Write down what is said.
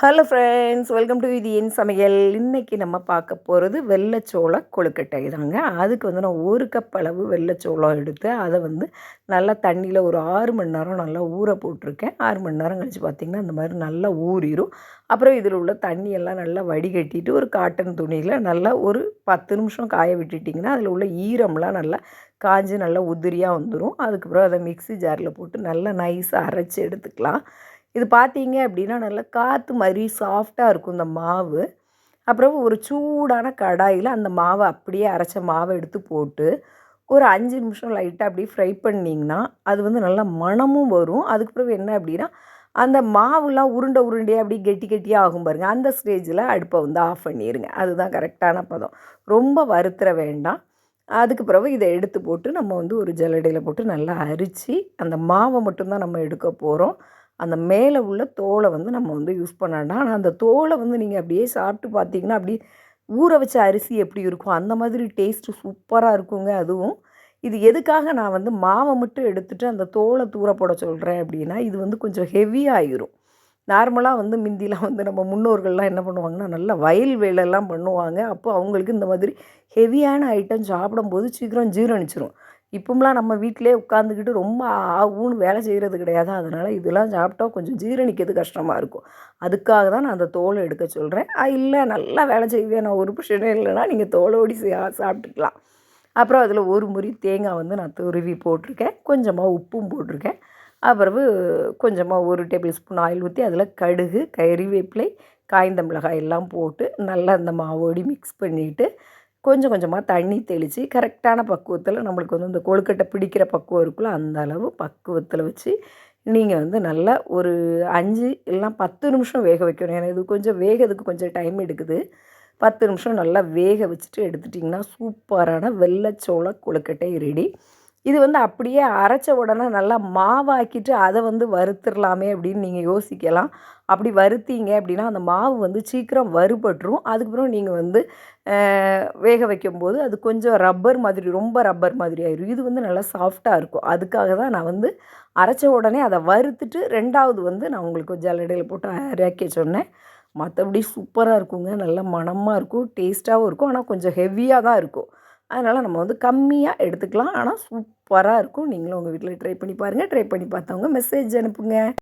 Hello friends, welcome to இது என் சமையல். இன்றைக்கி நம்ம பார்க்க போகிறது வெள்ளைச்சோள கொழுக்கட்டை தாங்க. அதுக்கு வந்து நான் 1 கப் அளவு வெள்ளைச்சோளம் எடுத்து அதை வந்து நல்லா தண்ணியில் ஒரு 6 மணி நேரம் நல்லா ஊற போட்டிருக்கேன். 6 மணி நேரம் கழித்து பார்த்திங்கன்னா அந்த மாதிரி நல்லா ஊறிடும். அப்புறம் இதில் உள்ள தண்ணியெல்லாம் நல்லா வடிகட்டிட்டு ஒரு காட்டன் துணியில் நல்லா ஒரு 10 நிமிஷம் காய விட்டுட்டிங்கன்னா அதில் உள்ள ஈரம்லாம் நல்லா காஞ்சி நல்லா உதிரியாக வந்துடும். அதுக்கப்புறம் அதை மிக்ஸி ஜாரில் போட்டு நல்லா நைஸாக அரைச்சி எடுத்துக்கலாம். இது பார்த்தீங்க அப்படின்னா நல்லா காற்று மாதிரி சாஃப்டாக இருக்கும் இந்த மாவு. அப்புறம் ஒரு சூடான கடாயில் அந்த மாவை அப்படியே அரைச்ச மாவை எடுத்து போட்டு ஒரு 5 நிமிஷம் லைட்டாக அப்படியே ஃப்ரை பண்ணிங்கன்னா அது வந்து நல்லா மணமும் வரும். அதுக்கப்புறம் என்ன அப்படின்னா அந்த மாவுலாம் உருண்டையாக அப்படியே கெட்டி கெட்டியாக ஆகும் பாருங்கள். அந்த ஸ்டேஜில் அடுப்பை வந்து ஆஃப் பண்ணிடுங்க. அதுதான் கரெக்டான பதம். ரொம்ப வறுத்துற வேண்டாம். அதுக்கு பிறகு இதை எடுத்து போட்டு நம்ம வந்து ஒரு ஜல்லடையில் போட்டு நல்லா அரித்து அந்த மாவை மட்டும்தான் நம்ம எடுக்க போகிறோம். அந்த மேலே உள்ள தோலை வந்து நம்ம வந்து யூஸ் பண்ண வேண்டாம். ஆனால் அந்த தோலை வந்து நீங்கள் அப்படியே சாப்பிட்டு பார்த்தீங்கன்னா அப்படியே ஊற வச்ச அரிசி எப்படி இருக்கும் அந்த மாதிரி டேஸ்ட்டு சூப்பராக இருக்குங்க. அதுவும் இது எதுக்காக நான் வந்து மாவை மட்டும் எடுத்துகிட்டு அந்த தோலை தூர போட சொல்கிறேன் அப்படின்னா, இது வந்து கொஞ்சம் ஹெவியாகிரும். நார்மலாக வந்து முந்திலாம் வந்து நம்ம முன்னோர்கள்லாம் என்ன பண்ணுவாங்கன்னா நல்லா வயல் வேலைலாம் பண்ணுவாங்க. அப்போ அவங்களுக்கு இந்த மாதிரி ஹெவியான ஐட்டம் சாப்பிடும்போது சீக்கிரம் ஜீரணிச்சிரும். இப்போம்லாம் நம்ம வீட்டிலே உட்காந்துக்கிட்டு ரொம்ப ஆகுன்னு வேலை செய்கிறது கிடையாது. அதனால் இதெல்லாம் சாப்பிட்டா கொஞ்சம் ஜீரணிக்கிறது கஷ்டமாக இருக்கும். அதுக்காக தான் நான் அந்த தோலை எடுக்க சொல்கிறேன். இல்லை நல்லா வேலை செய்வேன், நான் ஒரு பிரச்சனை இல்லைன்னா நீங்கள் தோலோடி சாப்பிட்டுக்கலாம். அப்புறம் அதில் ஒரு முறி தேங்காய் வந்து நான் துருவி போட்டிருக்கேன். கொஞ்சமாக உப்பும் போட்டிருக்கேன். அப்புறவு கொஞ்சமாக 1 டேபிள் ஸ்பூன் ஆயில் ஊற்றி அதில் கடுகு, கறிவேப்பிலை, காய்ந்த மிளகாய் எல்லாம் போட்டு நல்லா அந்த மாவோடி மிக்ஸ் பண்ணிவிட்டு கொஞ்சம் கொஞ்சமாக தண்ணி தெளித்து கரெக்டான பக்குவத்தில் நம்மளுக்கு வந்து இந்த கொழுக்கட்டை பிடிக்கிற பக்குவம் இருக்குல்ல அந்த அளவு பக்குவத்தில் வச்சு நீங்கள் வந்து நல்லா ஒரு 5 இல்லைனா 10 நிமிஷம் வேக வைக்கணும். ஏன்னா இது கொஞ்சம் வேகிறதுக்கு கொஞ்சம் டைம் எடுக்குது. 10 நிமிஷம் நல்லா வேக வச்சுட்டு எடுத்துட்டிங்கன்னா சூப்பரான வெள்ளைச்சோள கொழுக்கட்டை ரெடி. இது வந்து அப்படியே அரைச்ச உடனே நல்லா மாவாக்கிட்டு அதை வந்து வறுத்துடலாமே அப்படின்னு நீங்கள் யோசிக்கலாம். அப்படி வறுத்தீங்க அப்படின்னா அந்த மாவு வந்து சீக்கிரம் வறுபட்டுரும். அதுக்கப்புறம் நீங்கள் வந்து வேக வைக்கும்போது அது கொஞ்சம் ரப்பர் மாதிரி, ரொம்ப ரப்பர் மாதிரி ஆயிடும். இது வந்து நல்லா சாஃப்டாக இருக்கும். அதுக்காக தான் நான் வந்து அரைச்ச உடனே அதை வறுத்துட்டு 2வது வந்து நான் உங்களுக்கு ஜல்லடையில் போட்டு அரைக்க சொன்னேன். மற்றபடி சூப்பராக இருக்குங்க. நல்லா மணமாக இருக்கும், டேஸ்ட்டாகவும் இருக்கும். ஆனால் கொஞ்சம் ஹெவியாக தான் இருக்கும். அதனால் நம்ம வந்து கம்மியாக எடுத்துக்கலாம். ஆனால் சூப்பராக இருக்கும். நீங்களும் உங்கள் வீட்டில் ட்ரை பண்ணி பாருங்கள். ட்ரை பண்ணி பார்த்தவங்க மெசேஜ் அனுப்புங்க.